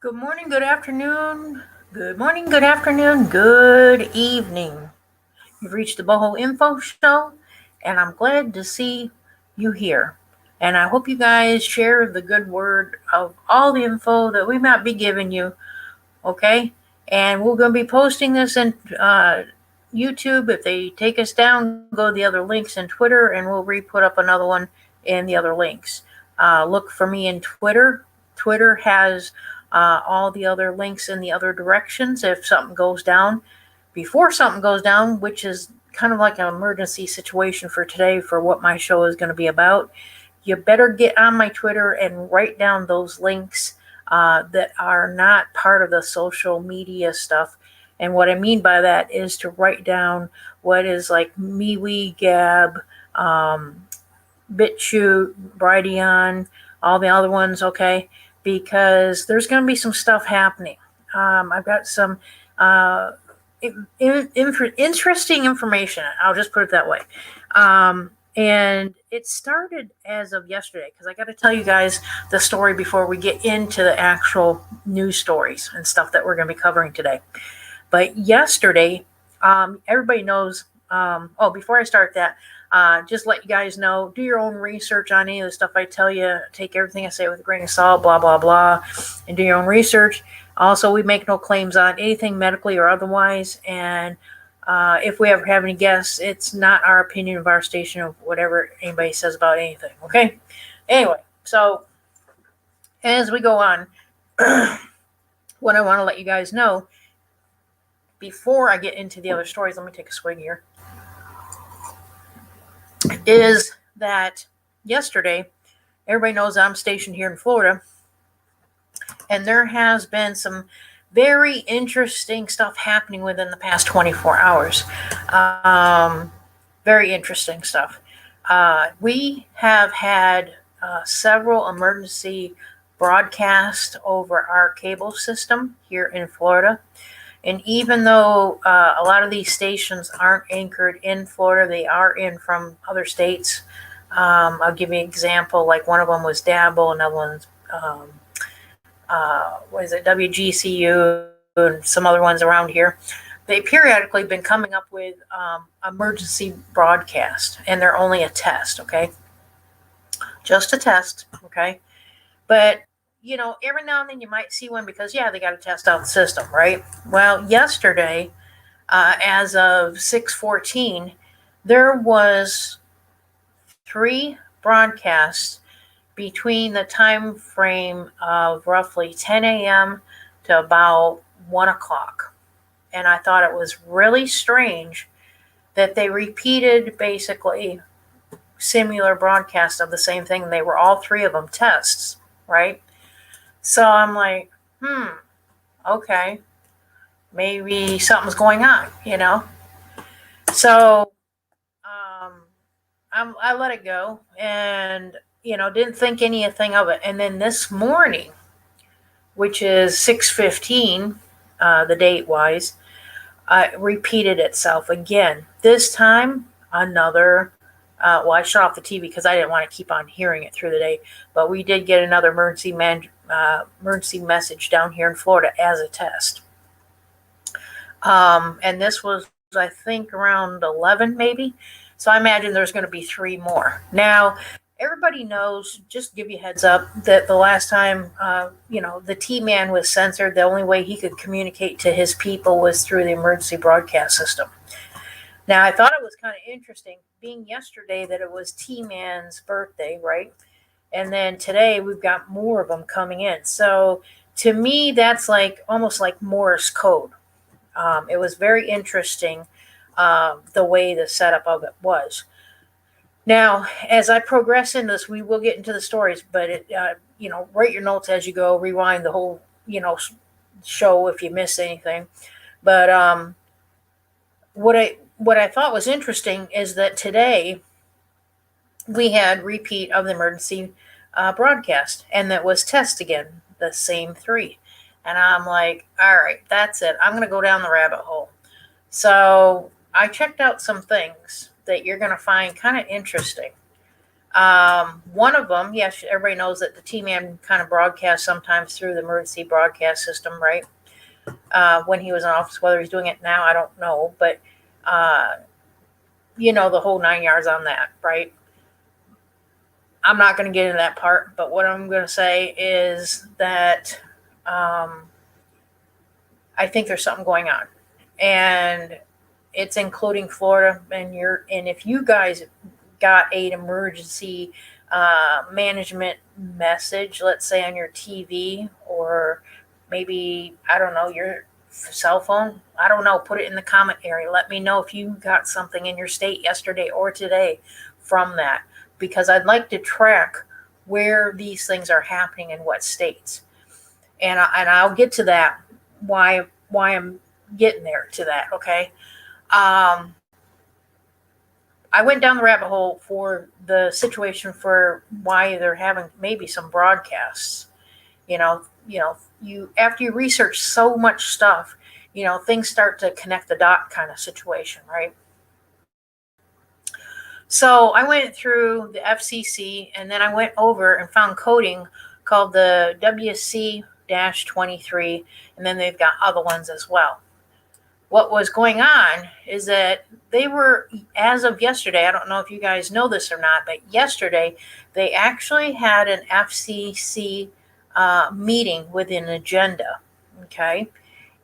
Good morning, good afternoon, good morning, good afternoon, good evening. You've reached the Boho Info Show, and I'm glad to see you here. And I hope you guys share the good word of all the info that we might be giving you, okay? And we're going to be posting this in YouTube. If they take us down, go to the other links in Twitter, and we'll re-put up another one in the other links. Look for me in Twitter. Twitter has all the other links in the other directions if something goes down. Before something goes down, which is kind of like an emergency situation for today for what my show is going to be about, you better get on my Twitter and write down those links that are not part of the social media stuff. And what I mean by that is to write down what is like MeWe, Gab, BitChute, Brighteon, all the other ones, okay? Because there's going to be some stuff happening. I've got some interesting information. I'll just put it that way. And it started as of yesterday because I got to tell you guys the story before we get into the actual news stories and stuff that we're going to be covering today. But yesterday, everybody knows. Before I start that, just let you guys know, do your own research on any of the stuff I tell you. Take everything I say with a grain of salt, blah, blah, blah, and do your own research. Also, we make no claims on anything medically or otherwise. And if we ever have any guests, it's not our opinion of our station of whatever anybody says about anything, okay? Anyway, so as we go on, what I want to let you guys know before I get into the other stories, let me take a swig here, is that yesterday, everybody knows I'm stationed here in Florida, and there has been some very interesting stuff happening within the past 24 hours. Very interesting stuff. We have had several emergency broadcasts over our cable system here in Florida. And even though a lot of these stations aren't anchored in Florida, they are in from other states. I'll give you an example. Like one of them was Dabble, another one's what is it, WGCU, and some other ones around here. They periodically been coming up with emergency broadcast, and they're only a test, okay? Just a test, okay? But every now and then you might see one because, yeah, they got to test out the system, right? Well, yesterday, as of 6:14, there was 3 broadcasts between the time frame of roughly 10 a.m. to about 1 o'clock. And I thought it was really strange that they repeated basically similar broadcasts of the same thing. They were all 3 of them tests, right? So I'm like, okay, maybe something's going on. So I let it go and, didn't think anything of it. And then this morning, which is 6:15, the date wise, repeated itself again. This time, another. I shut off the TV because I didn't want to keep on hearing it through the day. But we did get another emergency message down here in Florida as a test. And this was, I think, around 11 maybe. So I imagine there's going to be 3 more. Now, everybody knows, just give you a heads up, that the last time, the T-Man was censored, the only way he could communicate to his people was through the emergency broadcast system. Now, I thought it was kind of interesting, being yesterday that it was T-Man's birthday, right? And then today we've got more of them coming in. So to me, that's like almost like Morse code. It was very interesting the way the setup of it was. Now, as I progress in this, we will get into the stories, but write your notes as you go, rewind the whole, show if you miss anything. But what I thought was interesting is that today we had repeat of the emergency broadcast, and that was test again, the same 3. And I'm like, all right, that's it. I'm going to go down the rabbit hole. So I checked out some things that you're going to find kind of interesting. One of them, yes, everybody knows that the T-Man kind of broadcasts sometimes through the emergency broadcast system, right? When he was in office, whether he's doing it now, I don't know, but the whole 9 yards on that, right? I'm not going to get into that part, but what I'm going to say is that I think there's something going on, and it's including Florida. And if you guys got an emergency management message, let's say on your TV, or maybe, I don't know, your cell phone, I don't know, put it in the comment area. Let me know if you got something in your state yesterday or today from that, because I'd like to track where these things are happening in what states. And I'll get to that, why I'm getting there to that, okay? I went down the rabbit hole for the situation for why they're having maybe some broadcasts. You after you research so much stuff, things start to connect the dot kind of situation, right? So I went through the FCC, and then I went over and found coding called the WC-23, and then they've got other ones as well. What was going on is that they were, as of yesterday, I don't know if you guys know this or not, but yesterday they actually had an FCC meeting with an agenda, okay?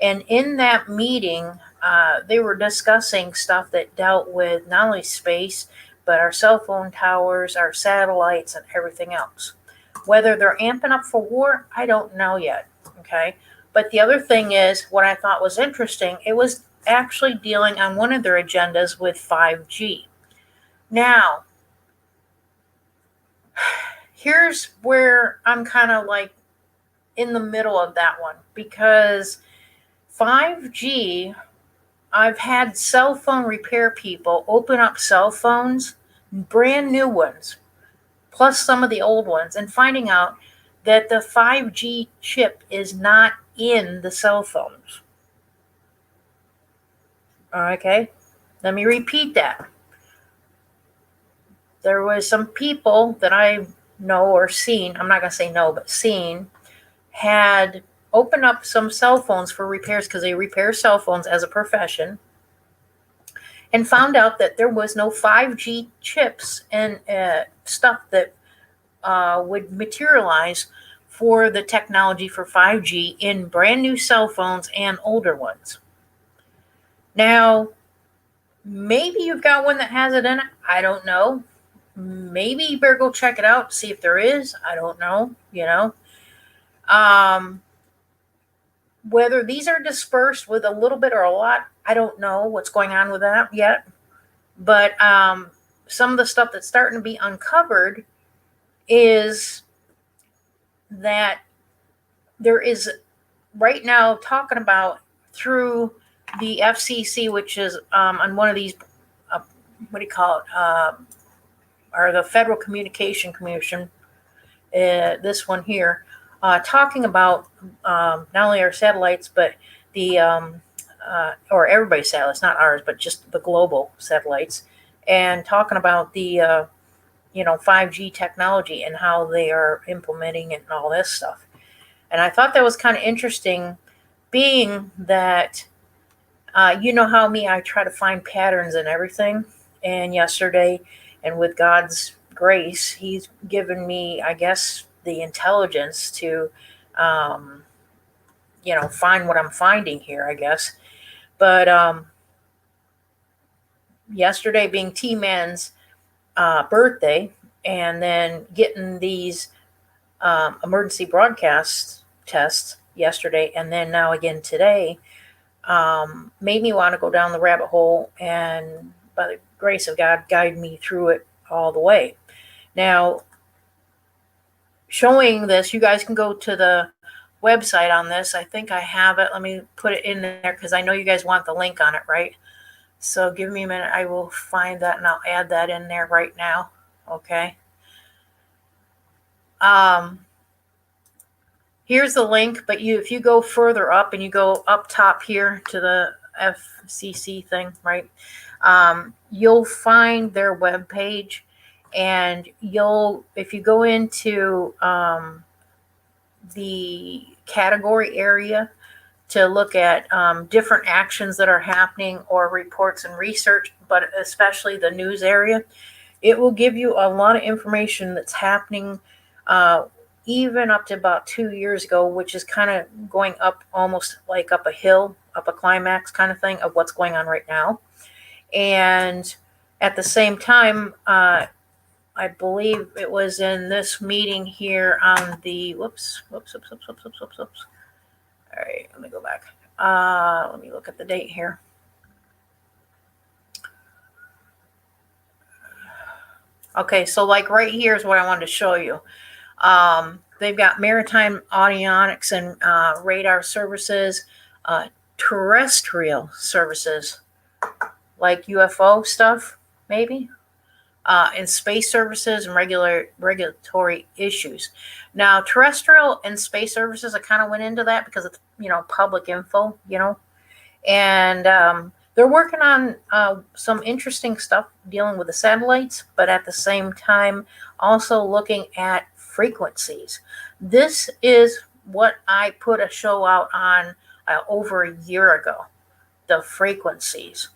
And in that meeting, they were discussing stuff that dealt with not only space, but our cell phone towers, our satellites, and everything else. Whether they're amping up for war, I don't know yet, okay? But the other thing is, what I thought was interesting, it was actually dealing on one of their agendas with 5G. Now, here's where I'm kind of like in the middle of that one, because 5G, I've had cell phone repair people open up cell phones, brand new ones, plus some of the old ones, and finding out that the 5G chip is not in the cell phones. Okay, let me repeat that. There was some people that I know or seen, I'm not going to say no, but seen, had opened up some cell phones for repairs because they repair cell phones as a profession, and found out that there was no 5G chips and stuff that would materialize for the technology for 5G in brand new cell phones and older ones. Now, maybe you've got one that has it in it. I don't know. Maybe you better go check it out, see if there is. I don't know, Whether these are dispersed with a little bit or a lot, I don't know what's going on with that yet. But some of the stuff that's starting to be uncovered is that there is right now talking about through the FCC, which is on one of these, what do you call it, or the Federal Communication Commission, this one here, talking about not only our satellites, but the, or everybody's satellites, not ours, but just the global satellites, and talking about the, 5G technology and how they are implementing it and all this stuff. And I thought that was kind of interesting, being that, you know how I try to find patterns in everything. And yesterday, and with God's grace, He's given me, I guess, the intelligence to, find what I'm finding here, I guess. But yesterday being T-Man's birthday, and then getting these emergency broadcast tests yesterday, and then now again today, made me want to go down the rabbit hole, and by the grace of God, guide me through it all the way. Now, showing this, you guys can go to the website on this. I think I have it. Let me put it in there, because I know you guys want the link on it, right? So give me a minute. I will find that, and I'll add that in there right now. Okay. Here's the link, but if you go further up and you go up top here to the FCC thing, right, you'll find their webpage, And if you go into the category area to look at different actions that are happening or reports and research, but especially the news area, it will give you a lot of information that's happening even up to about 2 years ago, which is kind of going up almost like up a hill, up a climax kind of thing of what's going on right now. And at the same time, I believe it was in this meeting here on the whoops. All right, let me go back. Let me look at the date here. Okay, so like right here is what I wanted to show you. They've got maritime avionics and radar services, terrestrial services like UFO stuff, maybe, and space services and regulatory issues. Now, terrestrial and space services, I kind of went into that because it's public info, and they're working on some interesting stuff dealing with the satellites, but at the same time also looking at frequencies. This is what I put a show out on over a year ago, the frequencies.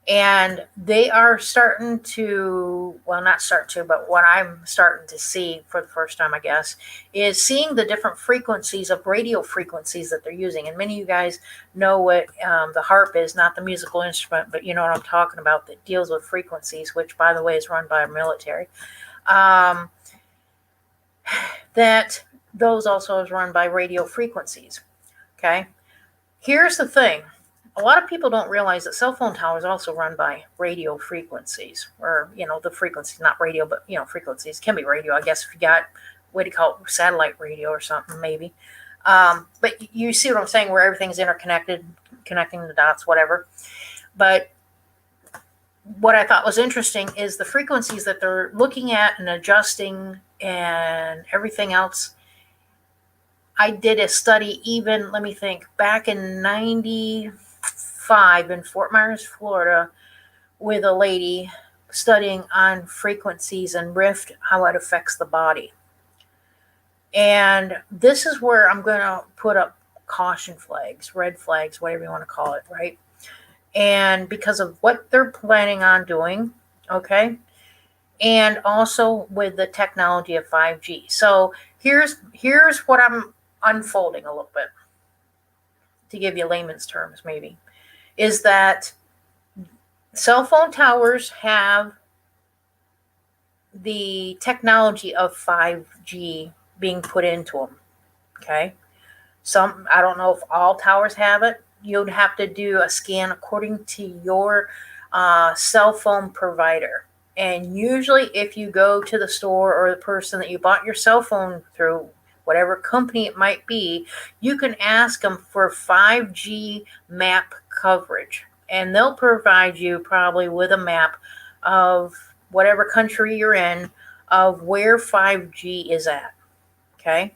And they are starting to, well, not start to, but what I'm starting to see for the first time, I guess, is seeing the different frequencies of radio frequencies that they're using. And many of you guys know what the harp is, not the musical instrument, but you know what I'm talking about, that deals with frequencies, which, by the way, is run by our military. That those also is run by radio frequencies. Okay. Here's the thing. A lot of people don't realize that cell phone towers also run by radio frequencies, or, the frequencies, not radio, but, frequencies can be radio, I guess, if you got, what do you call it, satellite radio or something, maybe. But you see what I'm saying, where everything's interconnected, connecting the dots, whatever. But what I thought was interesting is the frequencies that they're looking at and adjusting and everything else. I did a study even, let me think, back in 95 in Fort Myers, Florida, with a lady studying on frequencies and rift, how it affects the body. And this is where I'm going to put up caution flags, red flags, whatever you want to call it, right? And because of what they're planning on doing, okay? And also with the technology of 5G. So here's what I'm unfolding a little bit, to give you layman's terms, maybe, is that cell phone towers have the technology of 5G being put into them. Okay. Some, I don't know if all towers have it. You'd have to do a scan according to your cell phone provider. And usually if you go to the store or the person that you bought your cell phone through, whatever company it might be, you can ask them for 5G map coverage. And they'll provide you probably with a map of whatever country you're in, of where 5G is at. Okay?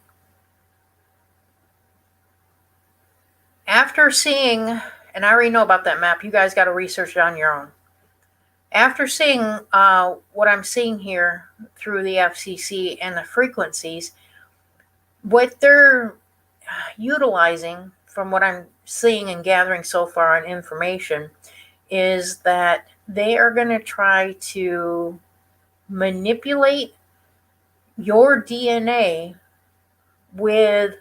After seeing, and I already know about that map, you guys got to research it on your own. After seeing what I'm seeing here through the FCC and the frequencies, what they're utilizing, from what I'm seeing and gathering so far on information, is that they are going to try to manipulate your DNA with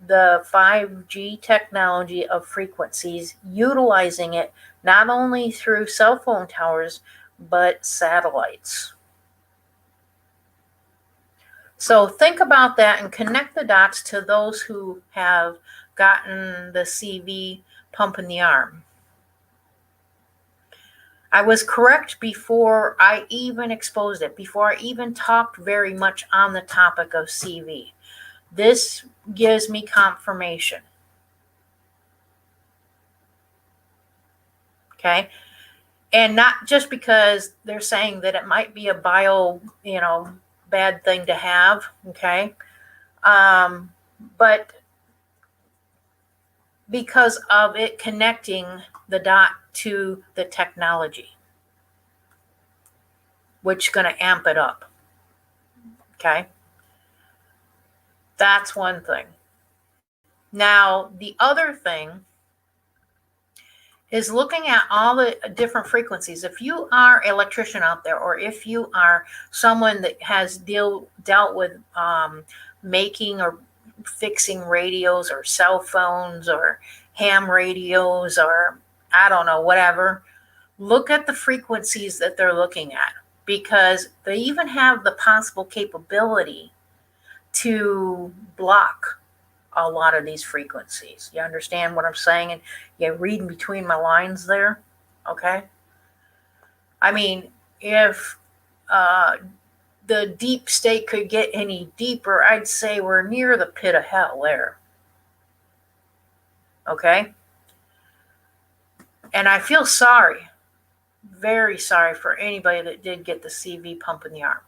the 5G technology of frequencies, utilizing it not only through cell phone towers, but satellites. So think about that and connect the dots to those who have gotten the CV pump in the arm. I was correct before I even exposed it, before I even talked very much on the topic of CV. This gives me confirmation. Okay? And not just because they're saying that it might be a bad thing to have, okay? But because of it connecting the dot to the technology, which is going to amp it up. Okay. That's one thing. Now, the other thing is looking at all the different frequencies. If you are an electrician out there, or if you are someone that has dealt with making or fixing radios or cell phones or ham radios, or I don't know, whatever, look at the frequencies that they're looking at, because they even have the possible capability to block a lot of these frequencies. You understand what I'm saying? And you're reading between my lines there. Okay. I mean, if the deep state could get any deeper, I'd say we're near the pit of hell there. Okay. And I feel sorry, very sorry for anybody that did get the CV pump in the arm.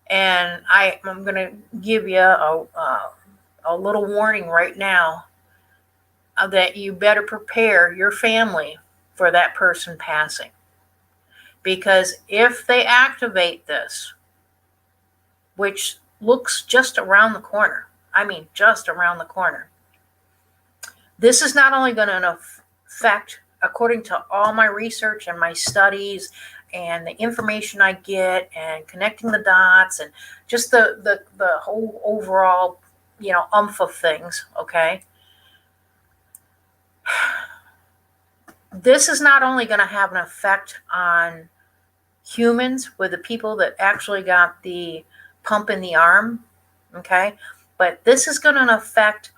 And I'm going to give you a little warning right now that you better prepare your family for that person passing. Because if they activate this, which looks just around the corner, I mean, just around the corner, this is not only going to affect, according to all my research and my studies and the information I get and connecting the dots and just the whole overall, umph of things, okay? This is not only going to have an effect on humans, with the people that actually got the pump in the arm, okay? But this is going to affect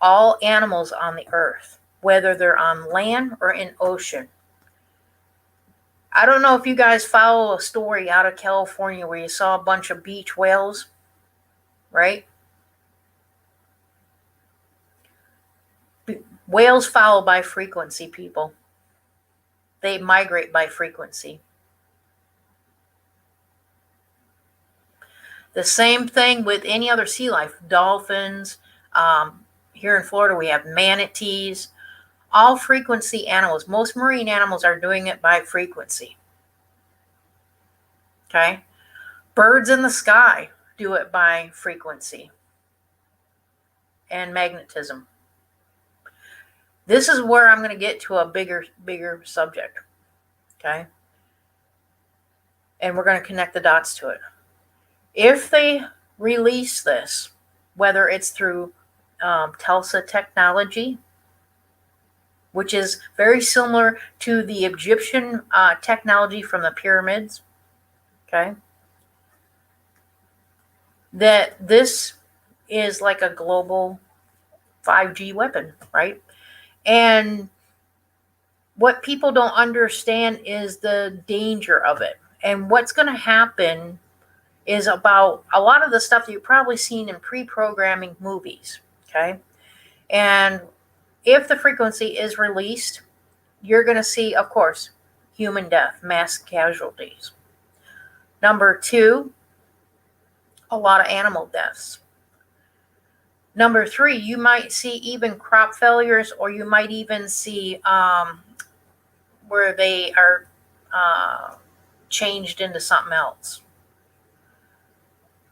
all animals on the earth, whether they're on land or in ocean. I don't know if you guys follow a story out of California where you saw a bunch of beach whales, right? Whales follow by frequency, people. They migrate by frequency. The same thing with any other sea life. Dolphins. Here in Florida, we have manatees. All frequency animals. Most marine animals are doing it by frequency. Okay? Birds in the sky do it by frequency and magnetism. This is where I'm going to get to a bigger subject. Okay? And we're going to connect the dots to it. If they release this, whether it's through Tulsa technology, which is very similar to the Egyptian technology from the pyramids, okay, that this is like a global 5G weapon, right? And what people don't understand is the danger of it. And what's going to happen is about a lot of the stuff that you've probably seen in pre-programming movies, okay? And if the frequency is released, you're going to see, of course, human death, mass casualties. Number 2, a lot of animal deaths. Number 3, you might see even crop failures, or you might even see where they are changed into something else.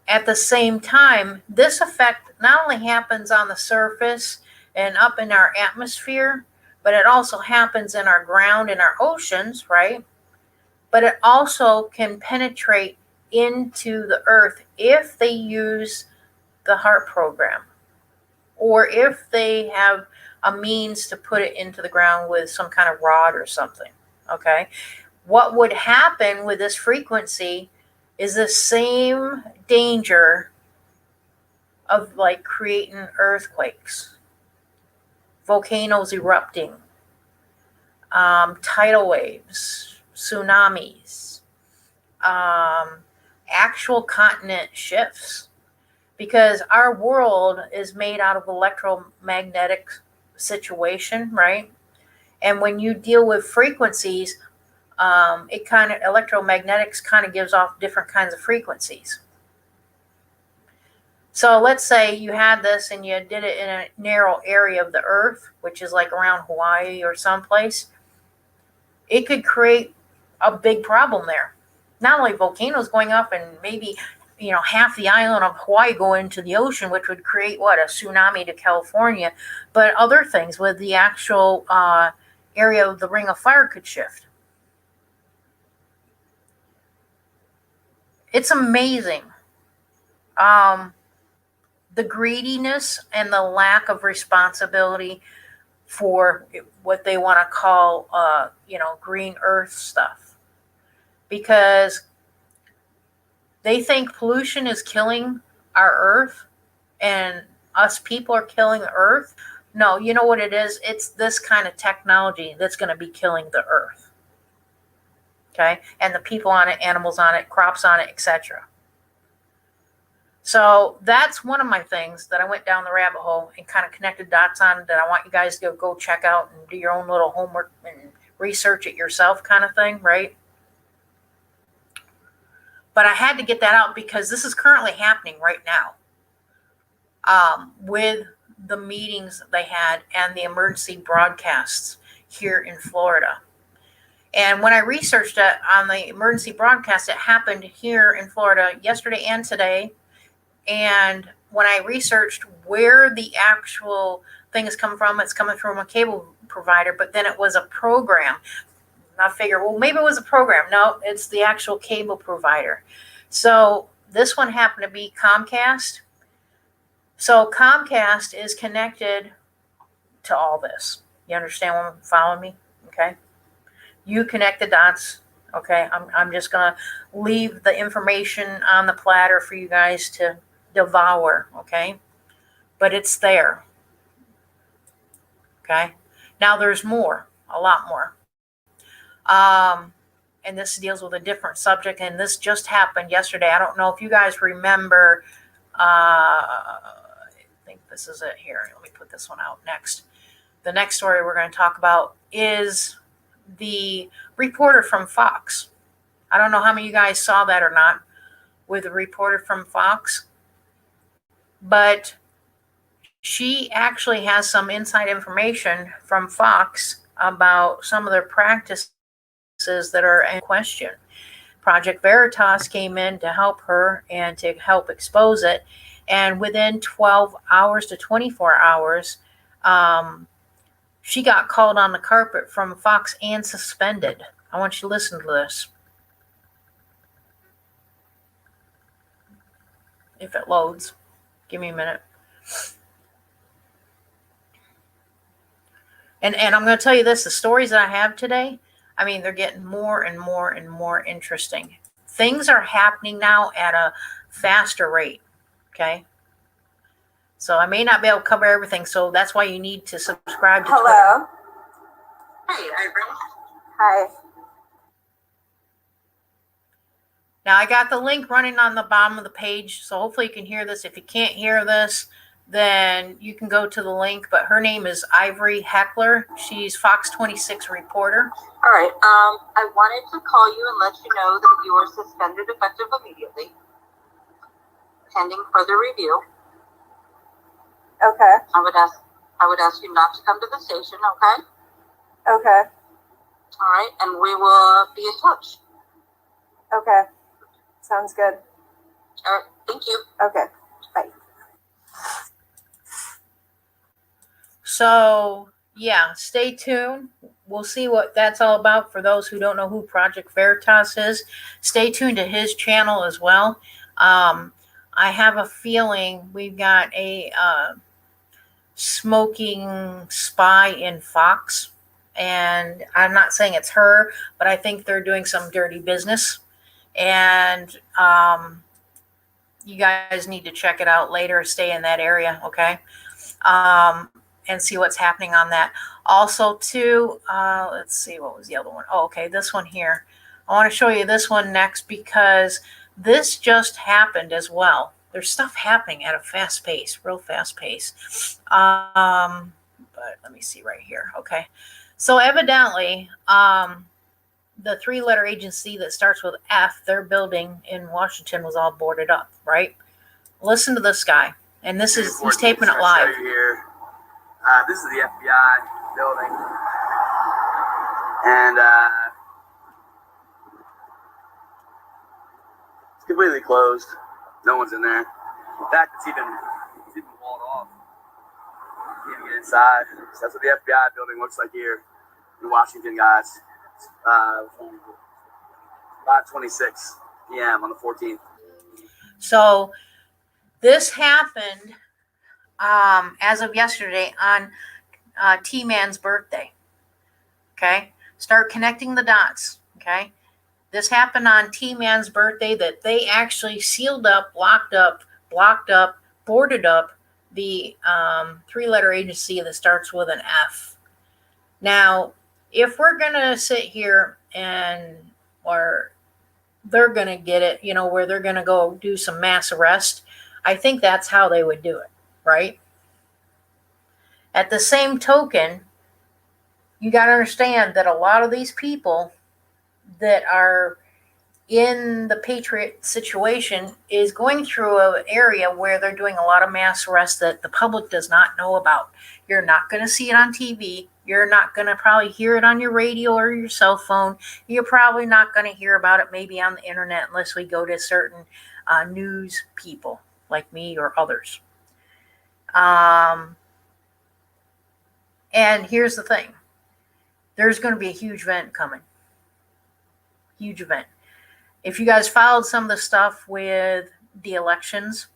At the same time, this effect not only happens on the surface and up in our atmosphere, but it also happens in our ground, in our oceans, right? But it also can penetrate into the earth if they use the HAARP program, or if they have a means to put it into the ground with some kind of rod or something, okay? What would happen with this frequency is the same danger of like creating earthquakes, volcanoes erupting, tidal waves, tsunamis, actual continent shifts, because our world is made out of electromagnetic situation, right? And when you deal with frequencies, it kind of, electromagnetics kind of gives off different kinds of frequencies. So let's say you had this and you did it in a narrow area of the earth, which is like around Hawaii or someplace. It could create a big problem there. Not only volcanoes going off and maybe half the island of Hawaii go into the ocean, which would create a tsunami to California, but other things with the actual area of the Ring of Fire could shift. It's amazing. The greediness and the lack of responsibility for what they want to call, green earth stuff. Because they think pollution is killing our earth and us people are killing the earth. No, you know what it is? It's this kind of technology that's going to be killing the earth. Okay? And the people on it, animals on it, crops on it, etc. So that's one of my things that I went down the rabbit hole and kind of connected dots on that I want you guys to go check out and do your own little homework and research it yourself kind of thing, right? But I had to get that out because this is currently happening right now with the meetings they had and the emergency broadcasts here in Florida. And when I researched it on the emergency broadcast, it happened here in Florida yesterday and today. And when I researched where the actual thing is coming from, it's coming from a cable provider, but then it was a program. I figured, well, maybe it was a program. No, it's the actual cable provider. So this one happened to be Comcast. So Comcast is connected to all this. You understand what I'm following me? Okay. You connect the dots. Okay. I'm just going to leave the information on the platter for you guys to devour. Okay. But it's there. Okay. Now there's more, a lot more. And this deals with a different subject, and this just happened yesterday. I don't know if you guys remember. I think this is it here. Let me put this one out next. The next story we're going to talk about is the reporter from Fox. I don't know how many of you guys saw that or not with the reporter from Fox, but she actually has some inside information from Fox about some of their practices that are in question. Project Veritas came in to help her and to help expose it. And within 12 hours to 24 hours, she got called on the carpet from Fox and suspended. I want you to listen to this. If it loads, give me a minute. And I'm going to tell you this, the stories that I have today, I mean, they're getting more and more and more interesting. Things are happening now at a faster rate, okay? So I may not be able to cover everything, so that's why you need to subscribe to Twitter. Hello. Hey, Ivory. Hi. Now, I got the link running on the bottom of the page, so hopefully you can hear this. If you can't hear this, then you can go to the link. But her name is Ivory Heckler. She's Fox 26 reporter. All right. I wanted to call you and let you know that you are suspended effective immediately, pending further review. Okay. I would ask you not to come to the station. Okay. Okay. All right, and we will be in touch. Okay. Sounds good. All right. Thank you. Okay. Bye. So, yeah, stay tuned. We'll see what that's all about for those who don't know who Project Veritas is. Stay tuned to his channel as well. I have a feeling we've got a smoking spy in Fox. And I'm not saying it's her, but I think they're doing some dirty business. And you guys need to check it out later. Stay in that area, okay? And see what's happening on that. Also, too, let's see, what was the other one? Oh, okay, this one here. I want to show you this one next because this just happened as well. There's stuff happening at a fast pace, real fast pace. But let me see right here. Okay. So evidently, the three-letter agency that starts with F, their building in Washington was all boarded up, right? Listen to this guy. And this is, he's taping it live. Here. This is the FBI building. And it's completely closed. No one's in there. In fact, it's even walled off. You can't get inside. So that's what the FBI building looks like here in Washington, guys. 5:26 p.m. on the 14th. So this happened as of yesterday on T-Man's birthday. Okay, start connecting the dots. Okay, this happened on T-Man's birthday, that they actually sealed up, locked up, blocked up, boarded up the three-letter agency that starts with an F. Now, if we're gonna sit here or they're gonna get it, where they're gonna go do some mass arrest, I think that's how they would do it, right? At the same token, you got to understand that a lot of these people that are in the Patriot situation is going through an area where they're doing a lot of mass arrests that the public does not know about. You're not going to see it on TV. You're not going to probably hear it on your radio or your cell phone. You're probably not going to hear about it maybe on the internet unless we go to certain news people like me or others. And here's the thing. There's going to be a huge event coming. Huge event. If you guys followed some of the stuff with the elections,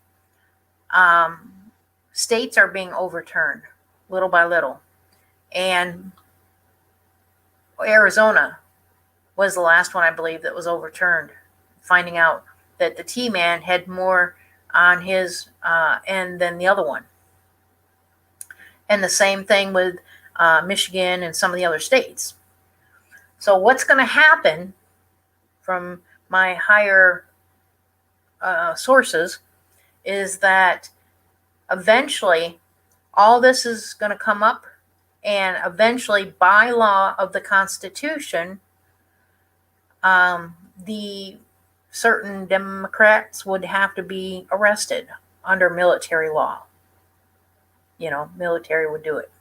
states are being overturned little by little. And Arizona was the last one, I believe, that was overturned, finding out that the T-Man had more on his end than the other one. And the same thing with Michigan and some of the other states. So what's going to happen, from my higher sources, is that eventually all this is going to come up, and eventually by law of the Constitution, the certain Democrats would have to be arrested under military law. Military would do it.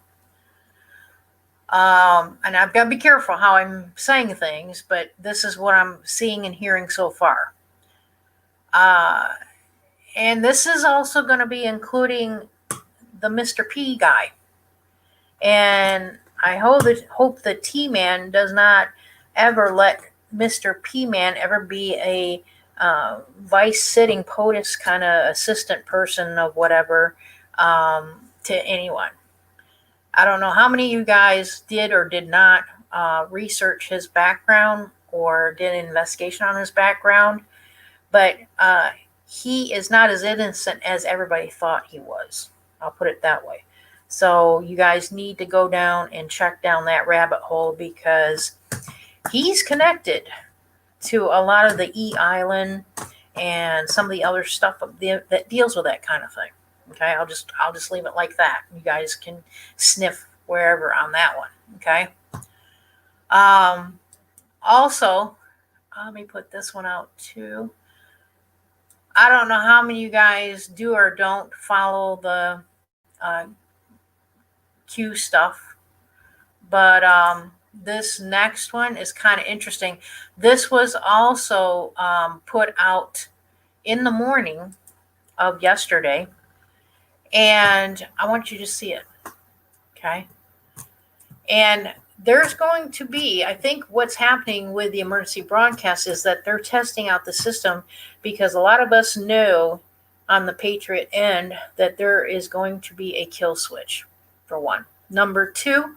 And I've got to be careful how I'm saying things, but this is what I'm seeing and hearing so far. And this is also going to be including the Mr. P guy. And I hope the T-Man does not ever let Mr. P-Man ever be a vice sitting POTUS kind of assistant person of whatever to anyone. I don't know how many of you guys did or did not research his background or did an investigation on his background, but he is not as innocent as everybody thought he was. I'll put it that way. So you guys need to go down and check down that rabbit hole, because he's connected to a lot of the E-Island and some of the other stuff that deals with that kind of thing. Okay, I'll just leave it like that. You guys can sniff wherever on that one. Okay. Also, let me put this one out too. I don't know how many of you guys do or don't follow the Q stuff, but this next one is kind of interesting. This was also put out in the morning of yesterday, and I want you to see it. Okay. And there's going to be, I think what's happening with the emergency broadcast is that they're testing out the system, because a lot of us know on the Patriot end that there is going to be a kill switch, for one. Number two,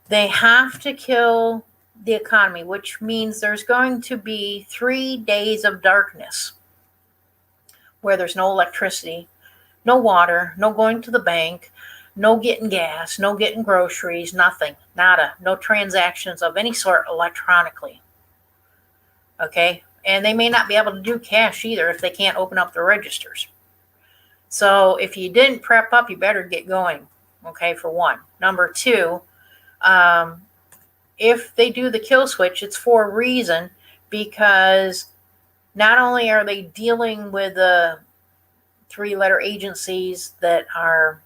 they have to kill the economy, which means there's going to be 3 days of darkness where there's no electricity, no water, no going to the bank, no getting gas, no getting groceries, nothing, nada, no transactions of any sort electronically. Okay? And they may not be able to do cash either if they can't open up their registers. So if you didn't prep up, you better get going. Okay, for one. Number two, if they do the kill switch, it's for a reason, because not only are they dealing with the 3-letter agencies that are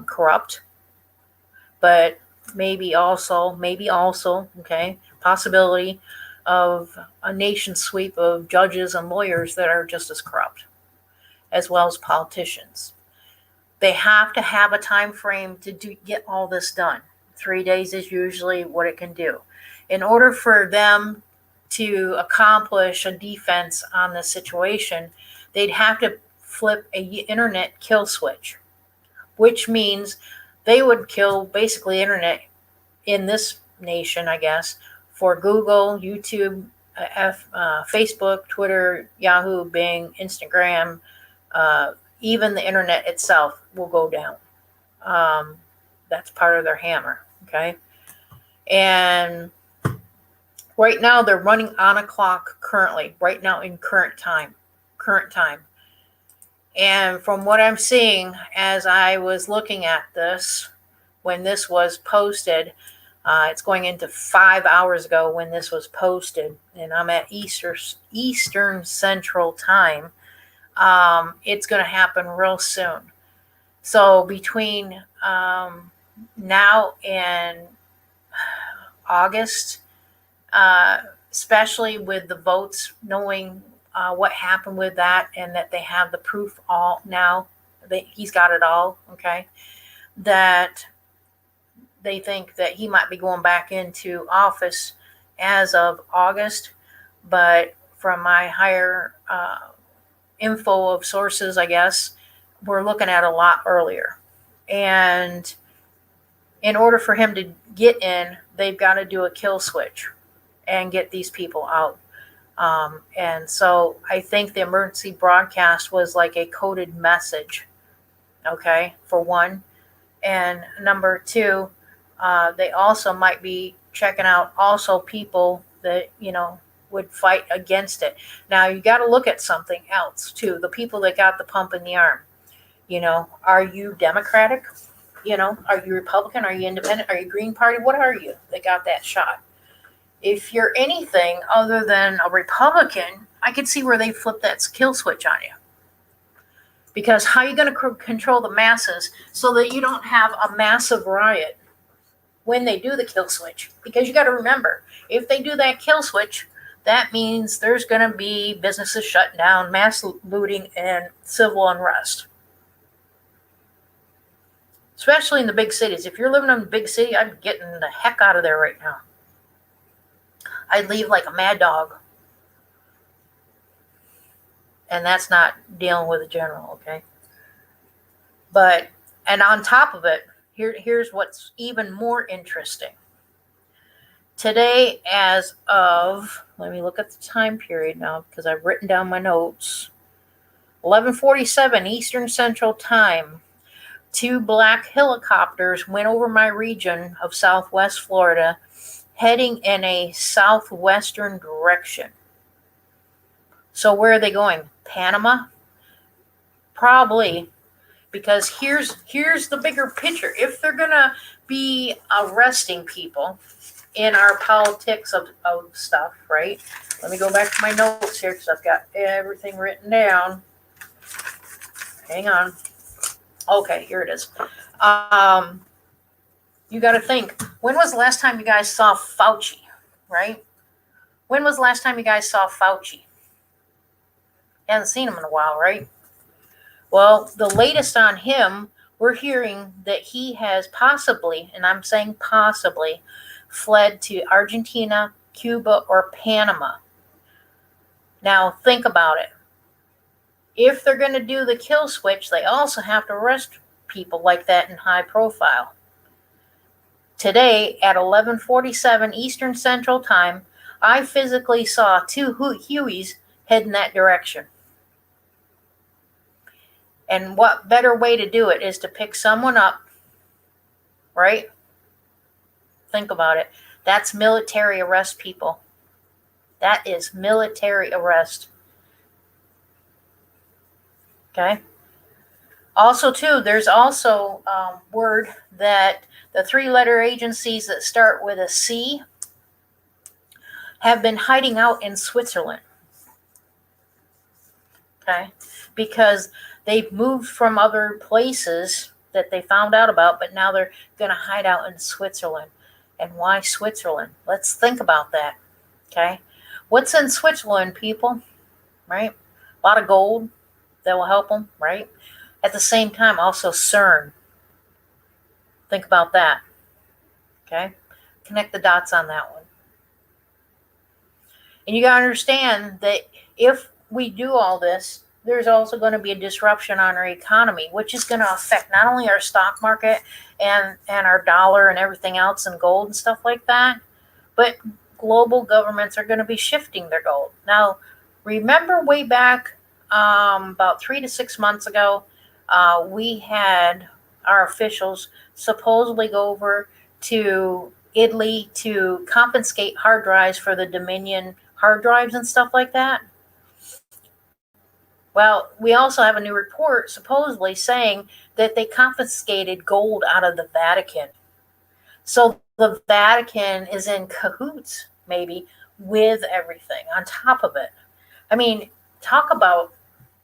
corrupt, but maybe also, okay, possibility, of a nation sweep of judges and lawyers that are just as corrupt, as well as politicians. They have to have a time frame to get all this done. 3 days is usually what it can do. In order for them to accomplish a defense on this situation, they'd have to flip a internet kill switch, which means they would kill basically internet in this nation, I guess, for Google, YouTube, Facebook, Twitter, Yahoo, Bing, Instagram, even the internet itself will go down. That's part of their hammer, okay? And right now they're running on a clock currently, right now in current time. And from what I'm seeing as I was looking at this, when this was posted, it's going into 5 hours ago when this was posted, and I'm at Eastern Central Time. It's going to happen real soon. So between now and August, especially with the votes, knowing what happened with that and that they have the proof all now, he's got it all, okay, that they think that he might be going back into office as of August. But from my higher info of sources, I guess, we're looking at a lot earlier. And in order for him to get in, they've got to do a kill switch and get these people out. And so I think the emergency broadcast was like a coded message, okay, for one. And number two, they also might be checking out also people that, would fight against it. Now, you got to look at something else, too. The people that got the pump in the arm, are you Democratic? Are you Republican? Are you Independent? Are you Green Party? What are you that got that shot? If you're anything other than a Republican, I could see where they flip that kill switch on you. Because how are you going to control the masses so that you don't have a massive riot when they do the kill switch? Because you got to remember, if they do that kill switch, that means there's going to be businesses shut down, mass looting, and civil unrest. Especially in the big cities. If you're living in a big city, I'm getting the heck out of there right now. I'd leave like a mad dog. And that's not dealing with a general, okay? And on top of it, here's what's even more interesting. Today, as of, let me look at the time period now because I've written down my notes. 11:47 Eastern Central Time. 2 black helicopters went over my region of Southwest Florida, heading in a southwestern direction. So where are they going? Panama? Probably, because here's the bigger picture. If they're gonna be arresting people in our politics of stuff, right? Let me go back to my notes here because I've got everything written down. Hang on. Okay, here it is. You got to think, when was the last time you guys saw Fauci, right? When was the last time you guys saw Fauci? You haven't seen him in a while, right? Well, the latest on him, we're hearing that he has possibly, and I'm saying possibly, fled to Argentina, Cuba, or Panama. Now, think about it. If they're going to do the kill switch, they also have to arrest people like that in high profile. Today, at 11:47 Eastern Central Time, I physically saw 2 Hueys heading that direction. And what better way to do it is to pick someone up, right? Think about it. That's military arrest, people. That is military arrest. Okay? Also, too, there's also word that the 3-letter agencies that start with a C have been hiding out in Switzerland. Okay? Because they've moved from other places that they found out about, but now they're going to hide out in Switzerland. And why Switzerland? Let's think about that. Okay? What's in Switzerland, people? Right? A lot of gold that will help them, right? At the same time, also CERN. Think about that. Okay? Connect the dots on that one. And you got to understand that if we do all this, there's also going to be a disruption on our economy, which is going to affect not only our stock market and our dollar and everything else and gold and stuff like that, but global governments are going to be shifting their gold. Now, remember way back about 3 to 6 months ago, we had our officials supposedly go over to Italy to confiscate hard drives for the Dominion hard drives and stuff like that. Well, we also have a new report supposedly saying that they confiscated gold out of the Vatican. So the Vatican is in cahoots, maybe, with everything on top of it. I mean, talk about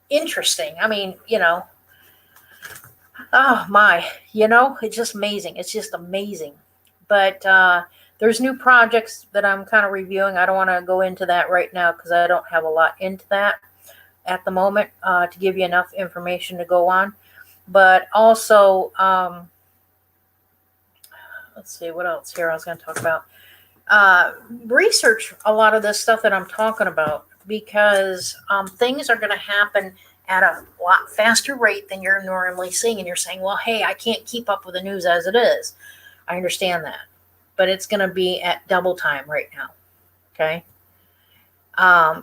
interesting. I mean, oh my, it's just amazing. It's just amazing. But there's new projects that I'm kind of reviewing. I don't want to go into that right now because I don't have a lot into that at the moment to give you enough information to go on. But also, let's see, what else here I was going to talk about. Research a lot of this stuff that I'm talking about because things are going to happen at a lot faster rate than you're normally seeing. And you're saying, well, hey, I can't keep up with the news as it is. I understand that. But it's going to be at double time right now. Okay?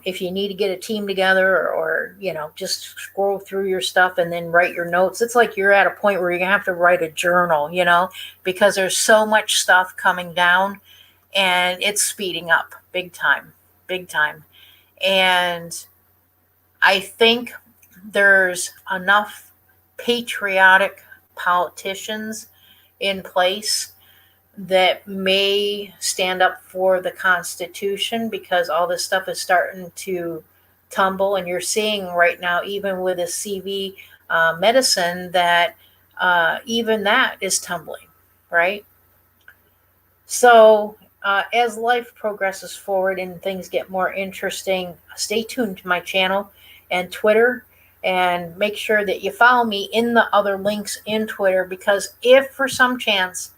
If you need to get a team together or just scroll through your stuff and then write your notes, it's like you're at a point where you're going to have to write a journal, because there's so much stuff coming down and it's speeding up big time. And I think there's enough patriotic politicians in place that may stand up for the Constitution because all this stuff is starting to tumble. And you're seeing right now, even with a CV medicine, that even that is tumbling, right? So as life progresses forward and things get more interesting, stay tuned to my channel and Twitter. And make sure that you follow me in the other links in Twitter, because if for some chance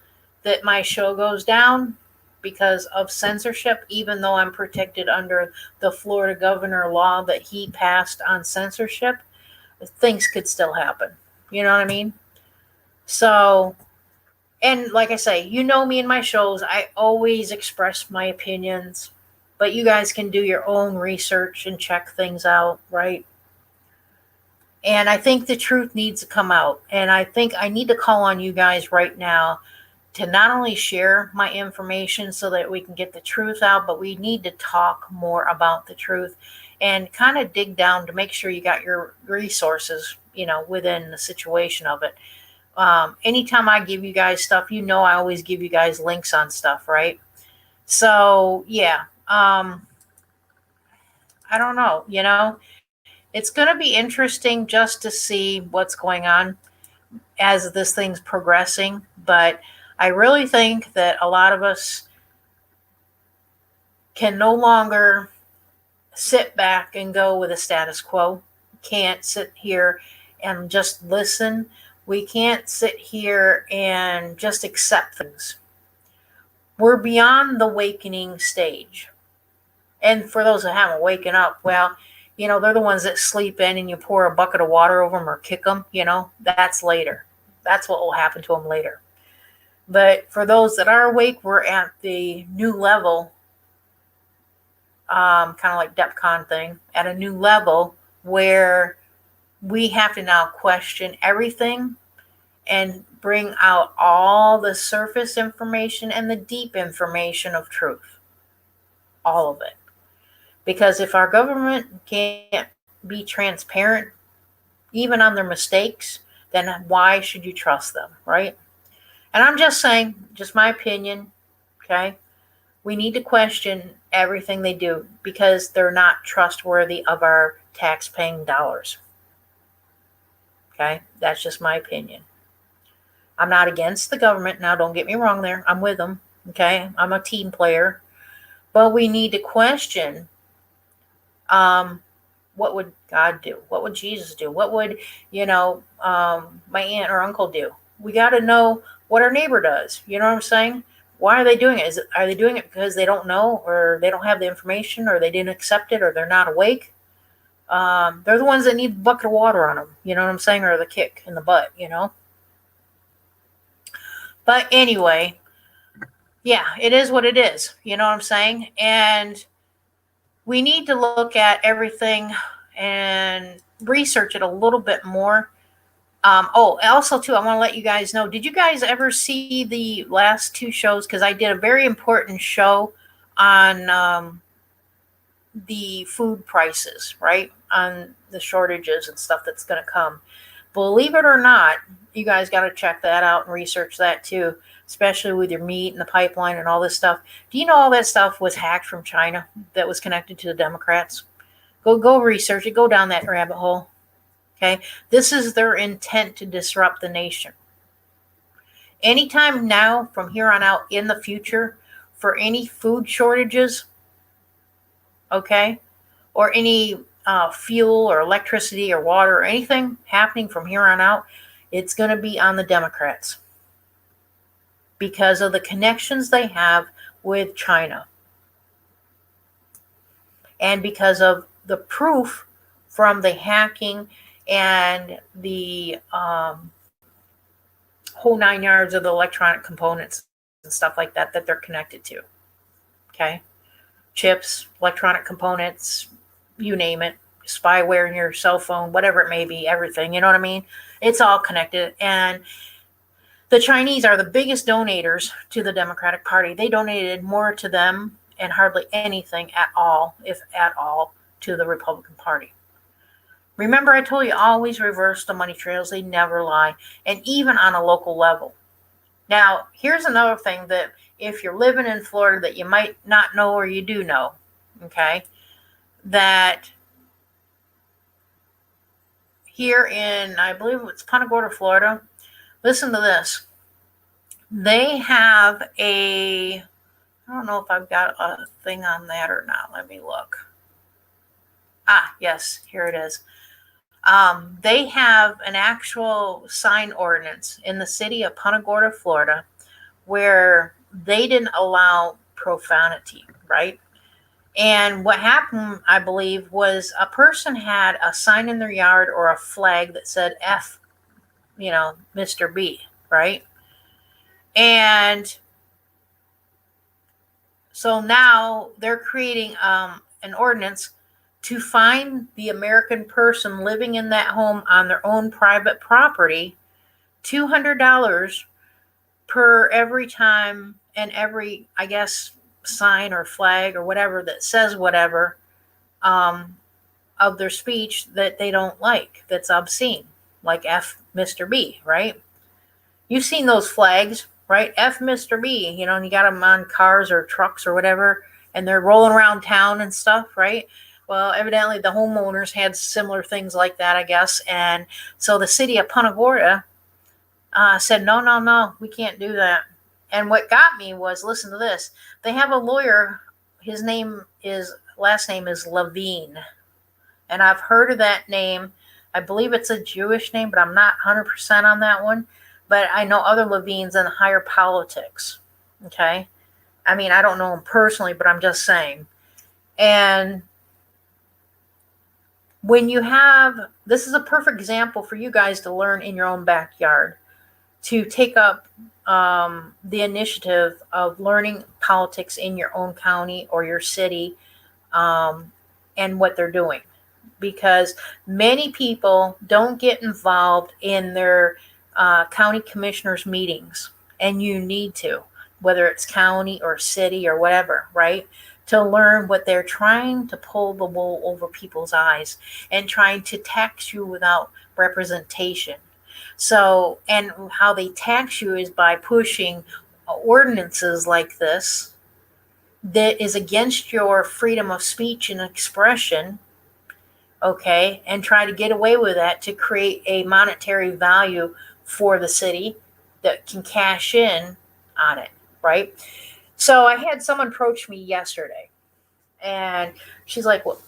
that my show goes down because of censorship, even though I'm protected under the Florida governor law that he passed on censorship, things could still happen. You know what I mean? So, and like I say, me in my shows, I always express my opinions, but you guys can do your own research and check things out, right? And I think the truth needs to come out. And I think I need to call on you guys right now to not only share my information so that we can get the truth out, but we need to talk more about the truth and kind of dig down to make sure you got your resources, within the situation of it. Anytime I give you guys stuff, I always give you guys links on stuff, right? So, yeah. I don't know, it's going to be interesting just to see what's going on as this thing's progressing. But I really think that a lot of us can no longer sit back and go with the status quo. Can't sit here and just listen. We can't sit here and just accept things. We're beyond the awakening stage. And for those that haven't waken up, well, they're the ones that sleep in and you pour a bucket of water over them or kick them, that's later. That's what will happen to them later. But for those that are awake, we're at the new level, kind of like DEFCON thing, at a new level where we have to now question everything and bring out all the surface information and the deep information of truth. All of it. Because if our government can't be transparent, even on their mistakes, then why should you trust them, right? And I'm just saying, just my opinion, okay? We need to question everything they do because they're not trustworthy of our tax-paying dollars. Okay? That's just my opinion. I'm not against the government. Now, don't get me wrong there. I'm with them, okay? I'm a team player. But we need to question What would God do? What would Jesus do? What would, my aunt or uncle do? We got to know what our neighbor does. You know what I'm saying? Why are they doing it? Are they doing it because they don't know, or they don't have the information, or they didn't accept it, or they're not awake? They're the ones that need a bucket of water on them. You know what I'm saying? Or the kick in the butt, But anyway, yeah, it is what it is. You know what I'm saying? And we need to look at everything and research it a little bit more. Also, too, I want to let you guys know, did you guys ever see the last two shows? Because I did a very important show on the food prices, right? On the shortages and stuff that's going to come. Believe it or not, you guys got to check that out and research that too, especially with your meat and the pipeline and all this stuff. Do you know all that stuff was hacked from China that was connected to the Democrats? Go research it. Go down that rabbit hole. Okay? This is their intent to disrupt the nation. Anytime now, from here on out in the future, for any food shortages, okay, or any fuel or electricity or water or anything happening from here on out, it's going to be on the Democrats because of the connections they have with China and because of the proof from the hacking and the whole 9 yards of the electronic components and stuff like that that they're connected to. Okay? Chips, electronic components, you name it, spyware in your cell phone, whatever it may be, everything, you know what I mean? It's all connected. And the Chinese are the biggest donators to the Democratic Party. They donated more to them and hardly anything at all, if at all, to the Republican Party. Remember, I told you, always reverse the money trails. They never lie. And even on a local level. Now, here's another thing that if you're living in Florida that you might not know or you do know, okay, that here in, I believe it's Punta Gorda, Florida, listen to this. They have I don't know if I've got a thing on that or not. Let me look. Yes, here it is. They have an actual sign ordinance in the city of Punta Gorda, Florida, where they didn't allow profanity, right? And what happened, I believe, was a person had a sign in their yard or a flag that said F, Mr. B, right? And so now they're creating an ordinance to fine the American person living in that home on their own private property $200 per every time and every, I guess, sign or flag or whatever that says whatever of their speech that they don't like, that's obscene, like F Mr. B, right? You've seen those flags, right? F Mr. B, and you got them on cars or trucks or whatever, and they're rolling around town and stuff, right? Well, evidently the homeowners had similar things like that, I guess. And so the city of Punta Gorda said, no, we can't do that. And what got me was, listen to this. They have a lawyer. His last name is Levine. And I've heard of that name. I believe it's a Jewish name, but I'm not 100% on that one. But I know other Levines in higher politics. Okay? I mean, I don't know him personally, but I'm just saying. And when you this is a perfect example for you guys to learn in your own backyard, to take up the initiative of learning politics in your own county or your city and what they're doing. Because many people don't get involved in their county commissioners meetings, and you need to, whether it's county or city or whatever, right? To learn what they're trying to pull the wool over people's eyes and trying to tax you without representation. So, and how they tax you is by pushing ordinances like this that is against your freedom of speech and expression, okay, and try to get away with that to create a monetary value for the city that can cash in on it, right? So I had someone approach me yesterday, and she's like, well,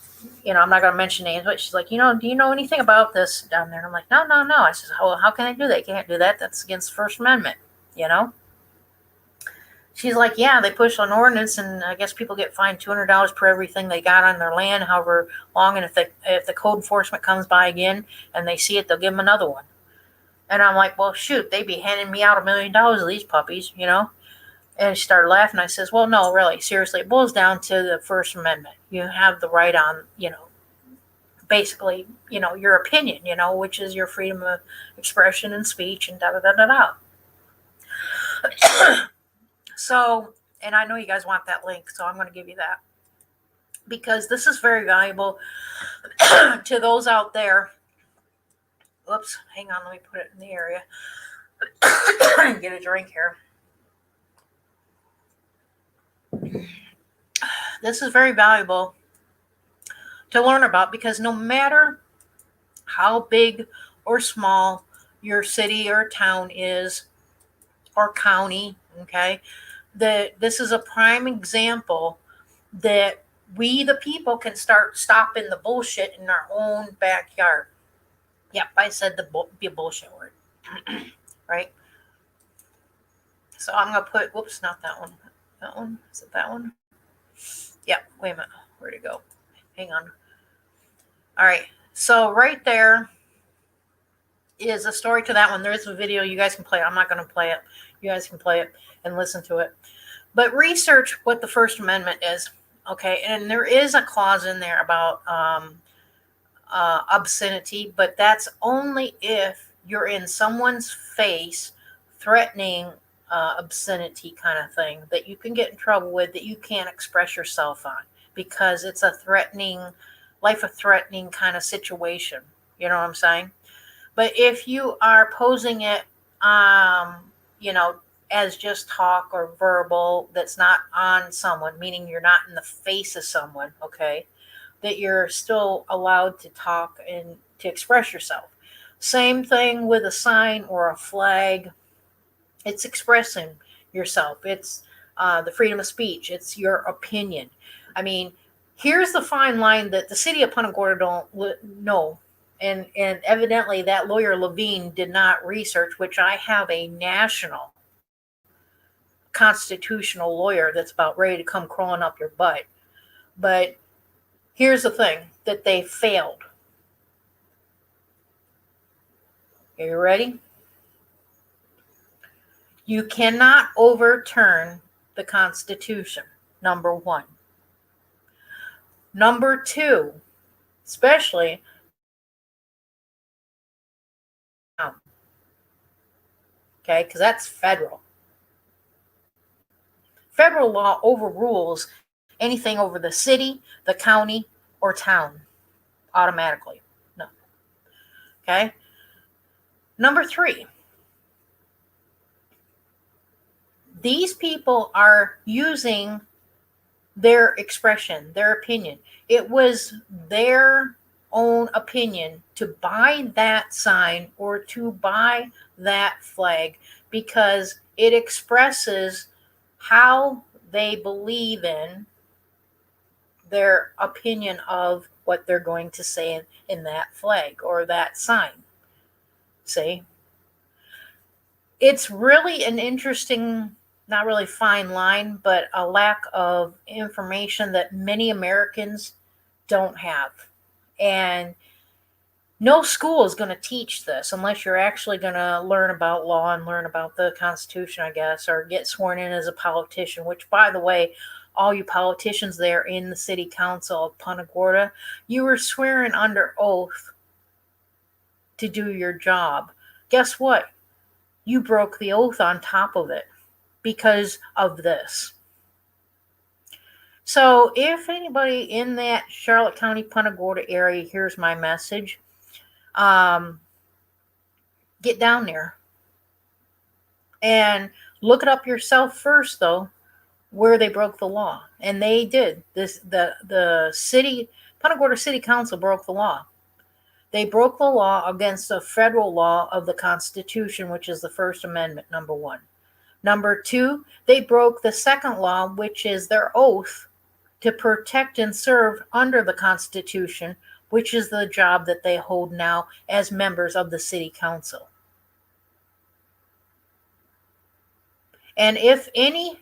I'm not going to mention names, but she's like, do you know anything about this down there? And I'm like, no, no, no. I said, how can I do that? I can't do that. That's against the First Amendment, She's like, yeah, they push an ordinance, and I guess people get fined $200 per everything they got on their land, however long. And if the code enforcement comes by again and they see it, they'll give them another one. And I'm like, well, shoot, they'd be handing me out $1 million of these puppies, And she started laughing. I says, well, no, really, seriously, it boils down to the First Amendment. You have the right on, basically, your opinion, which is your freedom of expression and speech and da da da da da. So, and I know you guys want that link, so I'm going to give you that. Because this is very valuable to those out there. Oops, hang on, let me put it in the area. Get a drink here. This is very valuable to learn about, because no matter how big or small your city or town is, or county, okay, this is a prime example that we, the people, can start stopping the bullshit in our own backyard. Yep, I said the bullshit word. Right? So I'm going to put, whoops, not that one. That one? Is it that one? Yep, wait a minute. Where'd it go? Hang on. All right. So right there is a story to that one. There is a video. You guys can play it. I'm not going to play it. You guys can play it and listen to it. But research what the First Amendment is. Okay. And there is a clause in there about obscenity, but that's only if you're in someone's face threatening obscenity kind of thing that you can get in trouble with, that you can't express yourself on, because it's a life-threatening kind of situation. You know what I'm saying? But if you are posing it, as just talk or verbal, that's not on someone, meaning you're not in the face of someone, okay, that you're still allowed to talk and to express yourself. Same thing with a sign or a flag. It's expressing yourself. It's the freedom of speech. It's your opinion. I mean, here's the fine line that the city of Punta Gorda don't know. And evidently that lawyer Levine did not research, which I have a national constitutional lawyer that's about ready to come crawling up your butt. But here's the thing that they failed. Are you ready? You cannot overturn the Constitution, number one. Number two, especially, okay, because that's federal. Federal law overrules anything over the city, the county, or town automatically. No. Okay? Number three, these people are using their expression, their opinion. It was their own opinion to buy that sign or to buy that flag because it expresses how they believe in their opinion of what they're going to say in that flag or that sign. See? It's really an interesting, not really fine line, but a lack of information that many Americans don't have. And no school is going to teach this unless you're actually going to learn about law and learn about the Constitution, I guess, or get sworn in as a politician, which, by the way, all you politicians there in the city council of Punta Gorda, you were swearing under oath to do your job. Guess what? You broke the oath on top of it because of this. So if anybody in that Charlotte County, Punta Gorda area hears my message, get down there and look it up yourself first, though, where they broke the law. And they did. The city, Punta Gorda City Council broke the law. They broke the law against the federal law of the Constitution, which is the First Amendment, number one. Number two, they broke the second law, which is their oath to protect and serve under the Constitution, which is the job that they hold now as members of the city council. And if any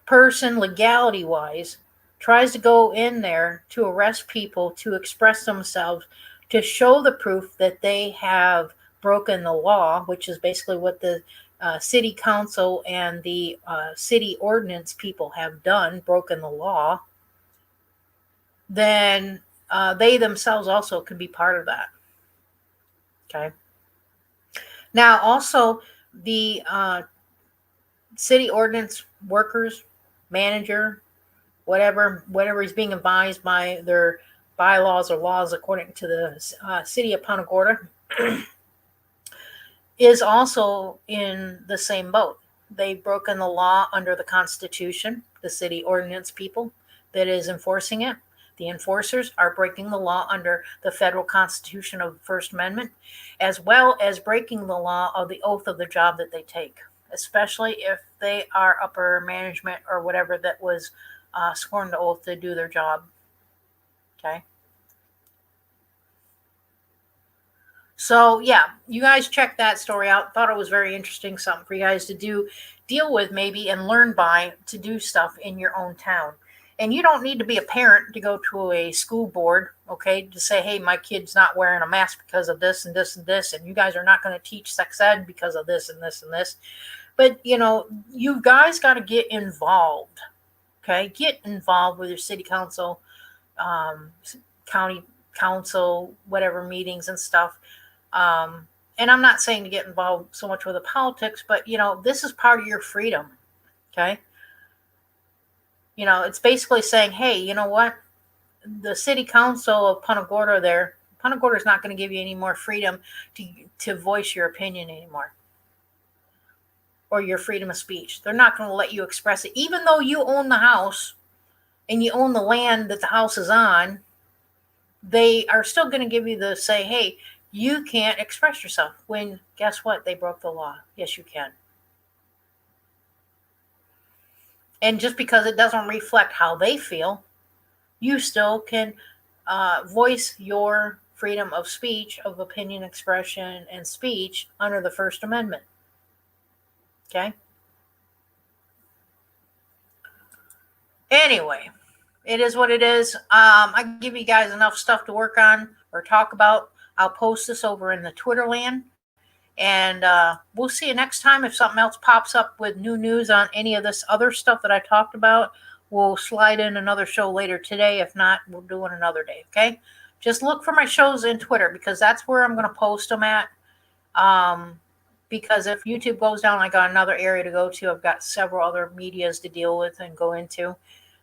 person, legality wise, tries to go in there to arrest people, to express themselves, to show the proof that they have broken the law, which is basically what the city council and the city ordinance people have done, broken the law, then they themselves also can be part of that. Okay. Now, also, the city ordinance workers, manager, whatever is being advised by their bylaws or laws according to the city of Punta Gorda, is also in the same boat. They've broken the law under the Constitution, the city ordinance people that is enforcing it. The enforcers are breaking the law under the federal Constitution of the First Amendment, as well as breaking the law of the oath of the job that they take, especially if they are upper management or whatever that was sworn to oath to do their job. Okay. So yeah, you guys check that story out. Thought it was very interesting, something for you guys to deal with maybe and learn by, to do stuff in your own town. And you don't need to be a parent to go to a school board, okay, to say, hey, my kid's not wearing a mask because of this and this and this, and you guys are not going to teach sex ed because of this and this and this. But, you guys got to get involved, okay? Get involved with your city council, county council, whatever meetings and stuff. And I'm not saying to get involved so much with the politics, but, this is part of your freedom, okay? It's basically saying, hey, you know what? The city council of Punta Gorda Punta Gorda is not going to give you any more freedom to voice your opinion anymore, or your freedom of speech. They're not going to let you express it. Even though you own the house and you own the land that the house is on, they are still going to give you the say, hey, you can't express yourself, when guess what? They broke the law. Yes, you can. And just because it doesn't reflect how they feel, you still can voice your freedom of speech, of opinion, expression, and speech under the First Amendment. Okay? Anyway, it is what it is. I give you guys enough stuff to work on or talk about. I'll post this over in the Twitter land. And we'll see you next time. If something else pops up with new news on any of this other stuff that I talked about, we'll slide in another show later today. If not, we'll do it another day, okay? Just look for my shows in Twitter, because that's where I'm going to post them at. Because if YouTube goes down, I got another area to go to. I've got several other medias to deal with and go into.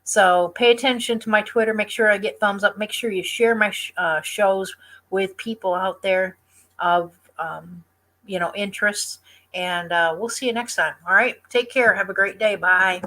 So pay attention to my Twitter. Make sure I get thumbs up. Make sure you share my shows with people out there of interests, and we'll see you next time. All right, take care. Have a great day. Bye.